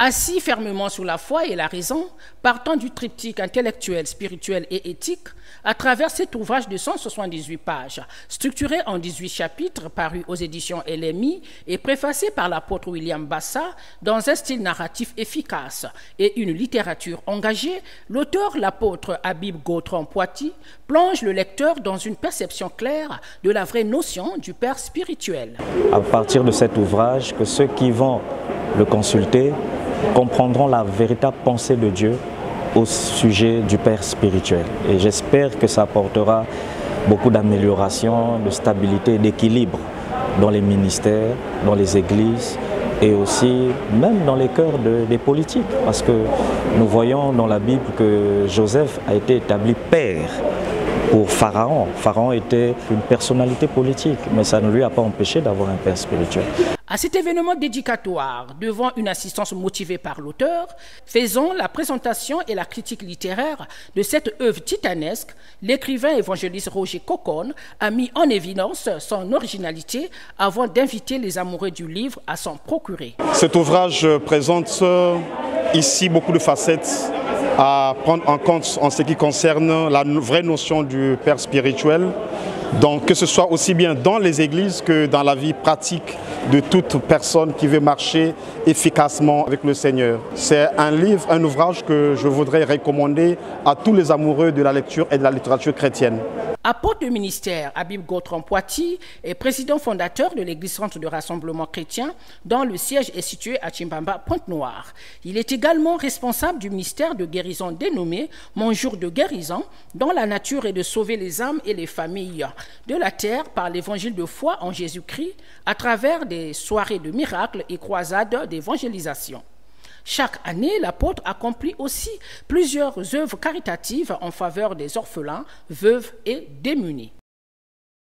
Assis fermement sur la foi et la raison, partant du triptyque intellectuel, spirituel et éthique, à travers cet ouvrage de 178 pages, structuré en 18 chapitres, paru aux éditions LMI et préfacé par l'apôtre William Bassa, dans un style narratif efficace et une littérature engagée, l'auteur, l'apôtre Habib Gautran-Poity, plonge le lecteur dans une perception claire de la vraie notion du Père spirituel. À partir de cet ouvrage, que ceux qui vont le consulter comprendront la véritable pensée de Dieu au sujet du Père spirituel. Et j'espère que ça apportera beaucoup d'amélioration, de stabilité et d'équilibre dans les ministères, dans les églises et aussi même dans les cœurs des politiques. Parce que nous voyons dans la Bible que Joseph a été établi père pour Pharaon. Pharaon était une personnalité politique, mais ça ne lui a pas empêché d'avoir un père spirituel. À cet événement dédicatoire, devant une assistance motivée par l'auteur, faisant la présentation et la critique littéraire de cette œuvre titanesque, l'écrivain évangéliste Roger Cocon a mis en évidence son originalité avant d'inviter les amoureux du livre à s'en procurer. Cet ouvrage présente ici beaucoup de facettes à prendre en compte en ce qui concerne la vraie notion du Père spirituel, donc que ce soit aussi bien dans les églises que dans la vie pratique de toute personne qui veut marcher efficacement avec le Seigneur. C'est un livre, un ouvrage que je voudrais recommander à tous les amoureux de la lecture et de la littérature chrétienne. Apôtre de ministère, Habib Gautran-Poity est président fondateur de l'Église Centre de Rassemblement Chrétien, dont le siège est situé à Chimbamba, Pointe-Noire. Il est également responsable du ministère de guérison dénommé Mon jour de guérison, dont la nature est de sauver les âmes et les familles de la terre par l'évangile de foi en Jésus-Christ à travers des soirées de miracles et croisades d'évangélisation. Chaque année, l'apôtre accomplit aussi plusieurs œuvres caritatives en faveur des orphelins, veuves et démunis.